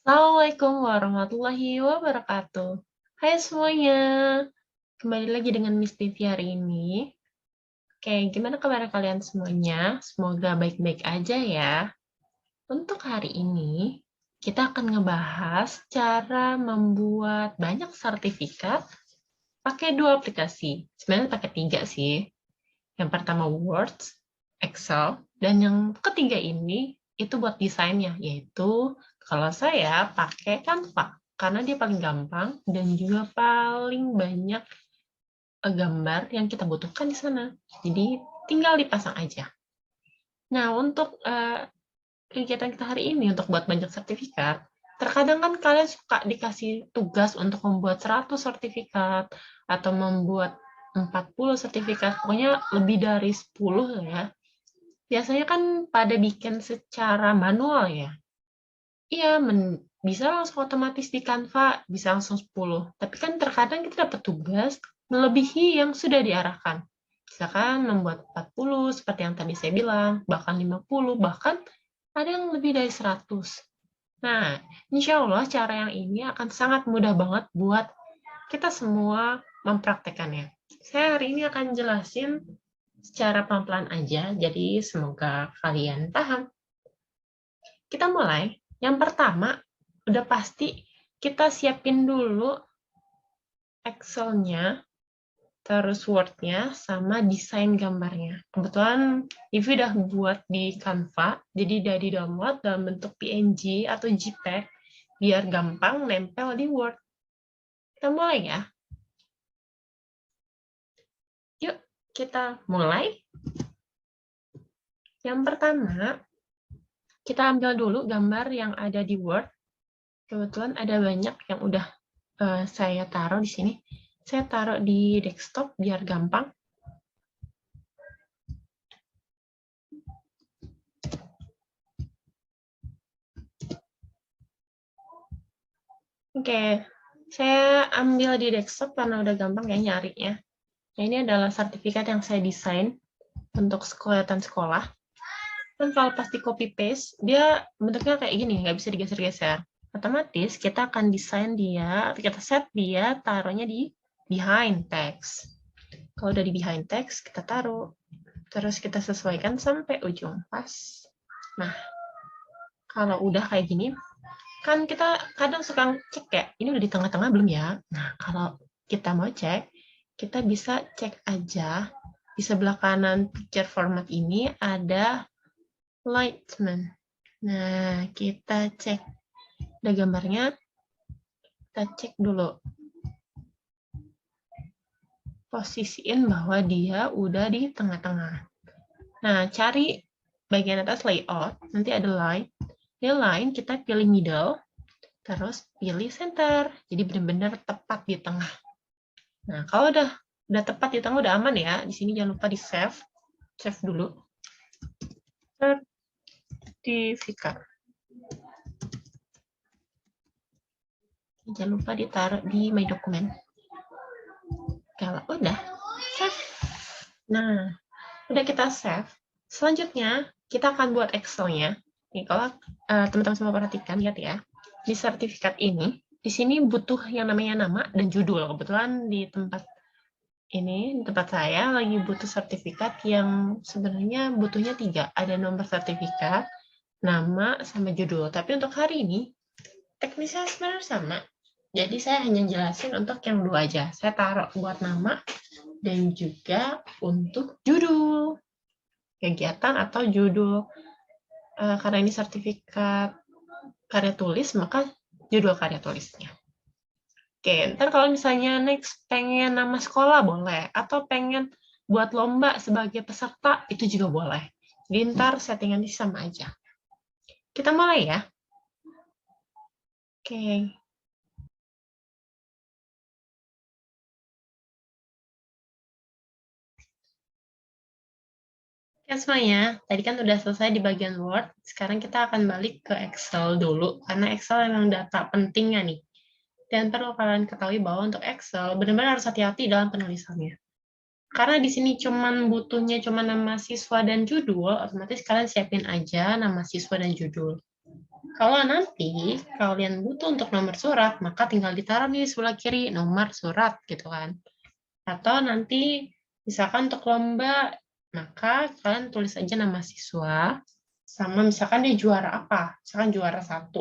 Assalamualaikum warahmatullahi wabarakatuh. Hai semuanya, kembali lagi dengan Miss Tivi hari ini. Oke, gimana kabar kalian semuanya? Semoga baik-baik aja ya. Untuk hari ini, kita akan ngebahas cara membuat banyak sertifikat pakai dua aplikasi. Sebenarnya pakai tiga sih. Yang pertama Word, Excel, dan yang ketiga ini itu buat desainnya, yaitu kalau saya pakai Canva, karena dia paling gampang dan juga paling banyak gambar yang kita butuhkan di sana. Jadi tinggal dipasang aja. Nah, untuk kegiatan kita hari ini, untuk buat banyak sertifikat, terkadang kan kalian suka dikasih tugas untuk membuat 100 sertifikat, atau membuat 40 sertifikat, pokoknya lebih dari 10 ya. Biasanya kan pada bikin secara manual ya. Iya, bisa langsung otomatis di Canva, bisa langsung 10. Tapi kan terkadang kita dapat tugas melebihi yang sudah diarahkan. Misalkan membuat 40, seperti yang tadi saya bilang, bahkan 50, bahkan ada yang lebih dari 100. Nah, insya Allah cara yang ini akan sangat mudah banget buat kita semua mempraktekannya. Saya hari ini akan jelasin secara pelan-pelan aja, jadi semoga kalian paham. Kita mulai. Yang pertama, udah pasti kita siapin dulu Excel-nya, terus Word-nya, sama desain gambarnya. Kebetulan Ivi udah buat di Canva, jadi udah di-download dalam bentuk PNG atau JPEG, biar gampang nempel di Word. Kita mulai ya. Yuk, kita mulai. Yang pertama, kita ambil dulu gambar yang ada di Word. Kebetulan ada banyak yang udah saya taruh di sini. Saya taruh di desktop biar gampang. Oke, saya ambil di desktop karena udah gampang ya nyarinya. Nah, ini adalah sertifikat yang saya desain untuk kelihatan sekolah. Dan kalau pas di copy paste, dia bentuknya kayak gini, nggak bisa digeser-geser. Otomatis kita akan desain dia, kita set dia, taruhnya di behind text. Kalau udah di behind text, kita taruh. Terus kita sesuaikan sampai ujung pas. Nah, kalau udah kayak gini, kan kita kadang suka cek ya, ini udah di tengah-tengah belum ya? Nah, kalau kita mau cek, kita bisa cek aja di sebelah kanan picture format ini ada alignment. Nah, kita cek ada gambarnya, kita cek dulu. Posisiin bahwa dia udah di tengah-tengah. Nah, cari bagian atas layout, nanti ada line. Di line kita pilih middle, terus pilih center. Jadi benar-benar tepat di tengah. Nah, kalau udah tepat di tengah, udah aman ya. Di sini jangan lupa di save. Save dulu. Sertifikat. Jangan lupa ditaruh di my document. Kalau udah, save. Nah, udah kita save. Selanjutnya, kita akan buat Excel-nya. Nih, kalau teman-teman semua perhatikan, lihat ya. Di sertifikat ini, di sini butuh yang namanya nama dan judul. Kebetulan di tempat saya lagi butuh sertifikat yang sebenarnya butuhnya 3. Ada nomor sertifikat, nama, sama judul. Tapi untuk hari ini, teknisnya sebenarnya sama. Jadi saya hanya jelasin untuk yang 2 aja. Saya taruh buat nama dan juga untuk judul kegiatan atau judul. Karena ini sertifikat karya tulis, maka judul karya tulisnya. Oke, ntar kalau misalnya next pengen nama sekolah boleh, atau pengen buat lomba sebagai peserta, itu juga boleh. Jadi ntar settingannya sama aja. Kita mulai ya. Oke. Ya semuanya, tadi kan udah selesai di bagian Word, sekarang kita akan balik ke Excel dulu, karena Excel memang data pentingnya nih. Dan perlu kalian ketahui bahwa untuk Excel, benar-benar harus hati-hati dalam penulisannya. Karena di sini butuhnya cuma nama siswa dan judul, otomatis kalian siapin aja nama siswa dan judul. Kalau nanti kalian butuh untuk nomor surat, maka tinggal ditaruh nih sebelah kiri nomor surat gitu kan. Atau nanti misalkan untuk lomba, maka kalian tulis aja nama siswa, sama misalkan dia juara apa, misalkan juara 1.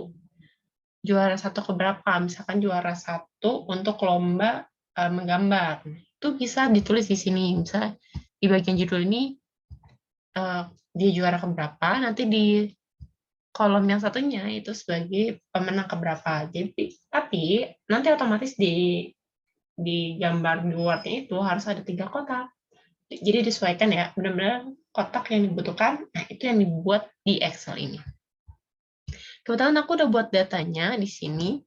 Juara 1 keberapa, misalkan juara 1 untuk lomba menggambar. Itu bisa ditulis di sini, misalnya di bagian judul ini dia juara keberapa, nanti di kolom yang satunya itu sebagai pemenang keberapa. Jadi, tapi nanti otomatis di gambar di Word-nya itu harus ada 3 kotak. Jadi disesuaikan ya, benar-benar kotak yang dibutuhkan, nah itu yang dibuat di Excel ini. Kebetulan aku udah buat datanya di sini.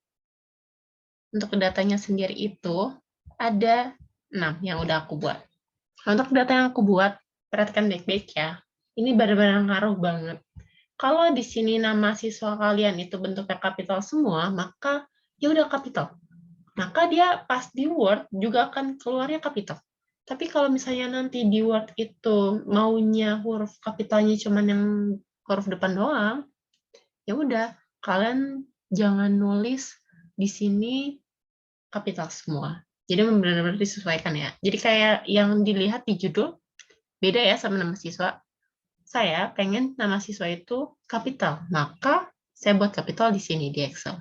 Untuk datanya sendiri itu ada 6 yang udah aku buat. Untuk data yang aku buat, perhatikan baik-baik ya. Ini benar-benar ngaruh banget. Kalau di sini nama siswa kalian itu bentuknya kapital semua, maka ya udah kapital. Maka dia pas di Word juga akan keluarnya kapital. Tapi kalau misalnya nanti di Word itu maunya huruf kapitalnya cuman yang huruf depan doang, ya udah kalian jangan nulis di sini kapital semua. Jadi benar-benar disesuaikan ya. Jadi kayak yang dilihat di judul beda ya sama nama siswa. Saya pengen nama siswa itu kapital, maka saya buat kapital di sini di Excel.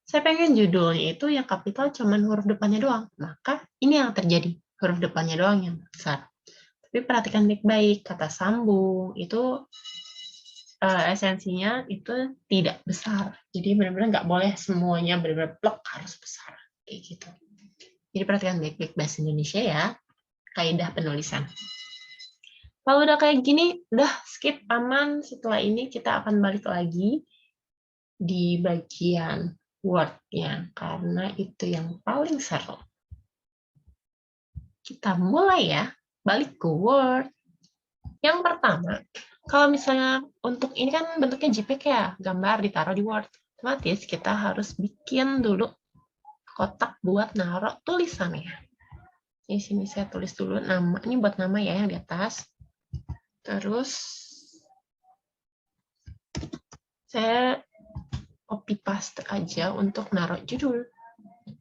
Saya pengen judulnya itu yang kapital cuman huruf depannya doang, maka ini yang terjadi, huruf depannya doang yang besar. Tapi perhatikan baik-baik, kata sambung itu esensinya itu tidak besar. Jadi benar-benar nggak boleh semuanya benar-benar plek harus besar kayak gitu. Jadi perhatikan baik-baik bahasa Indonesia ya, kaidah penulisan. Kalau udah kayak gini, udah skip aman. Setelah ini kita akan balik lagi di bagian Word-nya, karena itu yang paling seru. Kita mulai ya, balik ke Word. Yang pertama, kalau misalnya untuk ini kan bentuknya JPEG ya, gambar ditaruh di Word. Otomatis kita harus bikin dulu kotak buat naruh tulisannya. Di sini saya tulis dulu nama, ini buat nama ya yang di atas. Terus saya copy paste aja untuk naruh judul.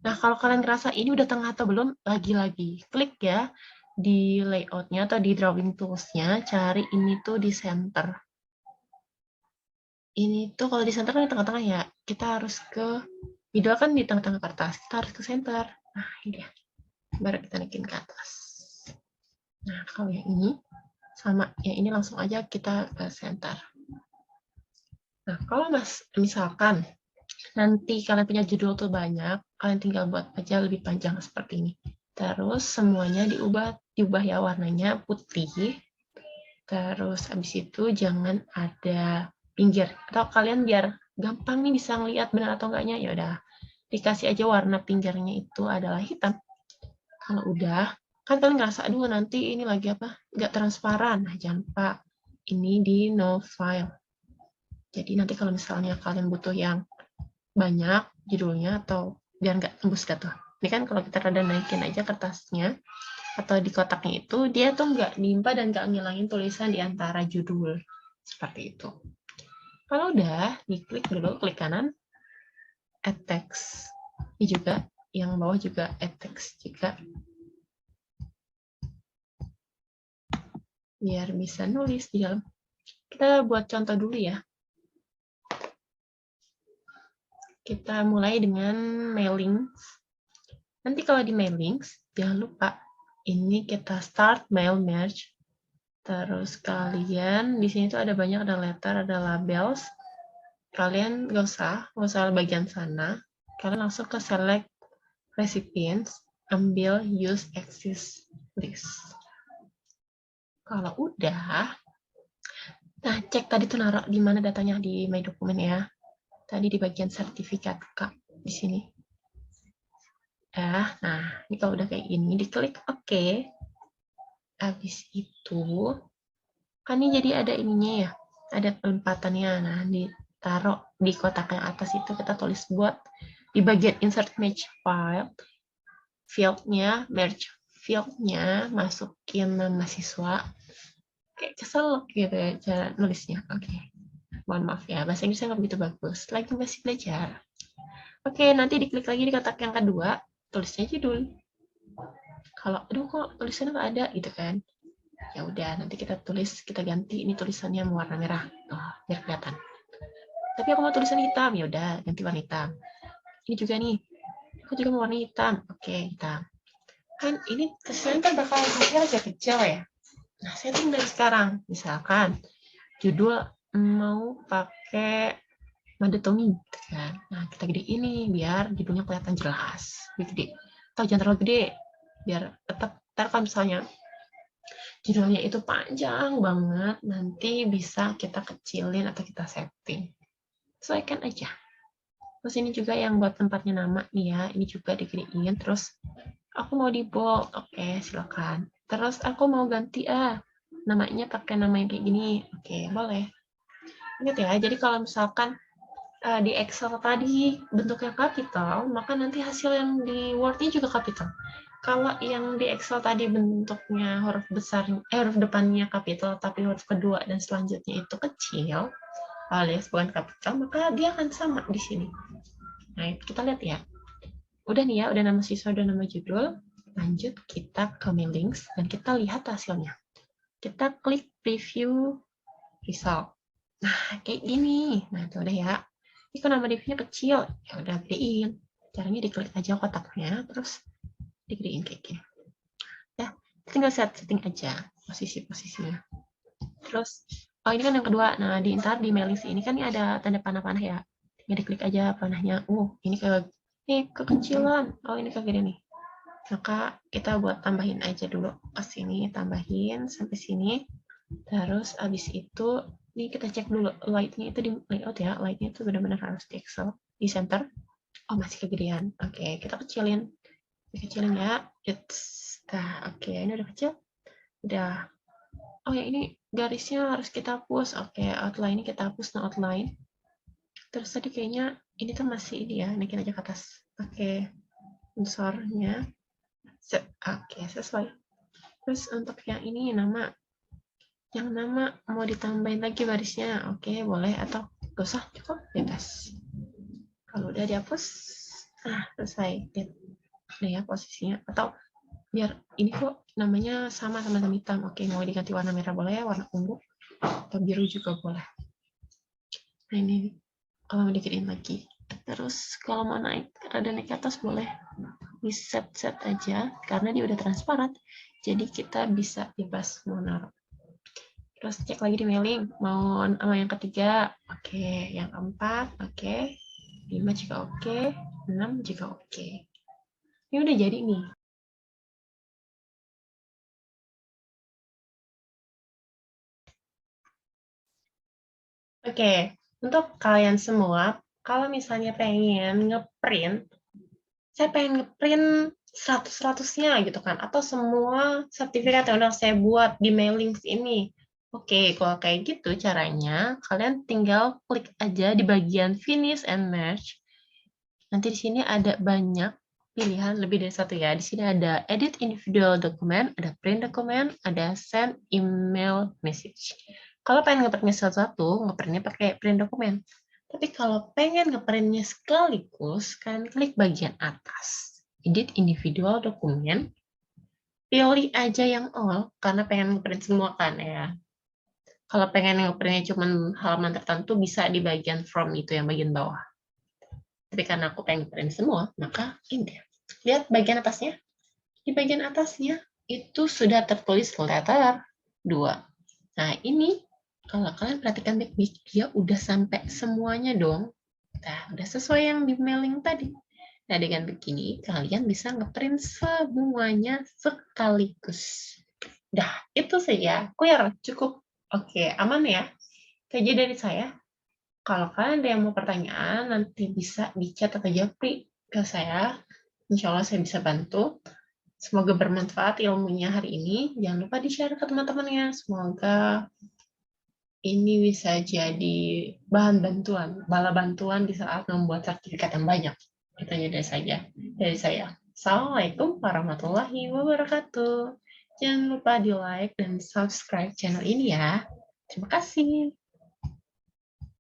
Nah, kalau kalian ngerasa ini udah tengah atau belum, lagi-lagi klik ya di layout-nya atau di drawing tools-nya, cari ini tuh di center. Ini tuh kalau di center kan di tengah-tengah ya, kita harus ke, ideal kan di tengah-tengah kertas, kita harus ke center. Nah, ini dia. Baru kita naikin ke atas. Nah, kalau yang ini, sama yang ini langsung aja kita ke center. Nah, kalau misalkan nanti kalian punya judul tuh banyak, kalian tinggal buat aja lebih panjang seperti ini. Terus semuanya diubah ya warnanya putih. Terus habis itu jangan ada pinggir. Atau kalian biar gampang nih bisa ngelihat benar atau enggaknya, ya udah dikasih aja warna pinggirnya itu adalah hitam. Kalau udah, kan kalian ngerasa, aduh nanti ini lagi apa? Nggak transparan. Nah, jangan lupa, ini di no file. Jadi nanti kalau misalnya kalian butuh yang banyak judulnya atau biar nggak tembus gitu. Ini kan kalau kita rada naikin aja kertasnya atau di kotaknya itu, dia tuh nggak nimpa dan nggak ngilangin tulisan di antara judul. Seperti itu. Kalau udah, diklik dulu, klik kanan, add text. Ini juga, yang bawah juga add text juga. Biar bisa nulis di dalam. Kita buat contoh dulu ya. Kita mulai dengan mailing. Nanti kalau di mailing, jangan lupa ini kita start mail merge. Terus kalian di sini tuh ada banyak, ada letter, ada labels. Kalian nggak usah bagian sana. Kalian langsung ke select recipients, ambil use exist list. Kalau udah, nah cek tadi tuh naruh di mana datanya di my document ya. Tadi di bagian sertifikat Kak di sini. Nah, ini kalau udah kayak gini, diklik OK. Habis itu, kan ini jadi ada ininya ya, ada penempatannya. Nah, ditaruh di kotak yang atas itu, kita tulis buat di bagian insert match file, field-nya, merge field-nya, masukin nama siswa. Kayak keselak gitu ya cara nulisnya. Oke. Mohon maaf ya, bahasa Inggrisnya nggak begitu bagus. Lagi masih belajar. Oke, nanti diklik lagi di kotak yang kedua, tulisnya judul. Kalau, aduh kok tulisannya nggak ada gitu kan. Ya udah, nanti kita tulis, kita ganti ini tulisannya warna merah. Oh, biar kelihatan. Tapi aku mau tulisan hitam, ya udah ganti warna hitam. Ini juga nih, aku juga mau warna hitam. Oke, hitam. Kan ini tulisannya kan bakal hasilnya agak kecil ya. Nah, setting dari sekarang. Misalkan, judul mau pakai Madetomi, gitu kan. Nah, kita gede ini biar judulnya kelihatan jelas. Gede. Atau jangan terlalu gede, biar tetap, ntar kalau misalnya judulnya itu panjang banget, nanti bisa kita kecilin atau kita setting. Sesuaikan aja. Terus ini juga yang buat tempatnya nama nih ya, ini juga digedein. Terus aku mau di bold, oke silakan. Terus aku mau ganti namanya pakai nama yang kayak gini, oke boleh. Ingat ya, jadi kalau misalkan di Excel tadi bentuknya kapital, maka nanti hasil yang di Word-nya juga kapital. Kalau yang di Excel tadi bentuknya huruf besar, huruf depannya kapital, tapi huruf kedua dan selanjutnya itu kecil, alias bukan kapital, maka dia akan sama di sini. Nah, kita lihat ya. Udah nih ya, udah nama siswa, udah nama judul. Lanjut kita ke Mailings dan kita lihat hasilnya. Kita klik preview result. Nah, kayak gini. Nah, itu udah ya. Ini kan nama divnya kecil, ya udah gedein. Caranya diklik aja kotaknya, terus digedein kayak gini. Ya, tinggal setting aja posisi-posisinya. Terus, oh ini kan yang kedua. Nah, ntar di mailing ini kan ini ada tanda panah-panah ya. Tinggal diklik aja panahnya. Ini kekecilan. Oh, ini kayak gini nih. Maka kita buat tambahin aja dulu ke sini, tambahin sampai sini. Terus abis itu ini kita cek dulu light-nya itu di layout ya, light-nya itu benar-benar harus di Excel, di center. Oh masih kegedean. Oke, kita kecilin ya. Oke, ini udah kecil. Udah. Oh ya ini garisnya harus kita hapus. Oke, outline-nya kita hapus, no outline. Terus tadi kayaknya ini tuh masih ini ya, naikin aja ke atas. Oke, unsurnya. Oke, sesuai. Terus untuk yang ini yang nama mau ditambahin lagi barisnya, oke boleh atau gak usah, cukup bebas. Kalau udah dihapus, selesai. Udah ya posisinya. Atau biar ini kok namanya sama hitam. Oke, mau diganti warna merah boleh, warna ungu atau biru juga boleh. Nah ini kalau mau dikirim lagi. Terus kalau mau naik ke atas boleh di set aja karena dia udah transparan. Jadi kita bisa bebas mau naruh. Terus cek lagi di mailing, mau sama yang ketiga, oke. Yang keempat, oke. 5 juga oke. 6 juga oke. Ini udah jadi nih. Oke, untuk kalian semua, kalau misalnya pengen ngeprint, saya pengen ngeprint 100-100-nya gitu kan, atau semua sertifikat yang udah saya buat di mailing ini. Oke, kalau kayak gitu caranya, kalian tinggal klik aja di bagian Finish and Merge. Nanti di sini ada banyak pilihan, lebih dari satu ya. Di sini ada Edit Individual Document, ada Print Document, ada Send Email Message. Kalau pengen ngeprintnya satu-satu, ngeprintnya pakai print dokumen. Tapi kalau pengen ngeprintnya sekaligus, kalian klik bagian atas. Edit Individual Document, pilih aja yang all, karena pengen ngeprint semua kan ya. Kalau pengen ngeprintnya cuma halaman tertentu, bisa di bagian From itu yang bagian bawah. Tapi karena aku pengen print semua, maka ini. Lihat bagian atasnya. Di bagian atasnya itu sudah tertulis letter 2. Nah, ini kalau kalian perhatikan baik-baik, dia udah sampai semuanya dong. Nah, udah sesuai yang di mailing tadi. Nah, dengan begini, kalian bisa ngeprint semuanya sekaligus. Dah, itu saja. Clear, cukup. Oke, aman ya? Kayak dari saya. Kalau kalian ada yang mau pertanyaan, nanti bisa di chat atau japri ke saya. Insya Allah saya bisa bantu. Semoga bermanfaat ilmunya hari ini. Jangan lupa di-share ke teman-temannya. Semoga ini bisa jadi bahan bantuan, bala bantuan di saat membuat sertifikat yang banyak. Itu aja dari saya. Assalamualaikum warahmatullahi wabarakatuh. Jangan lupa di like dan subscribe channel ini ya. Terima kasih.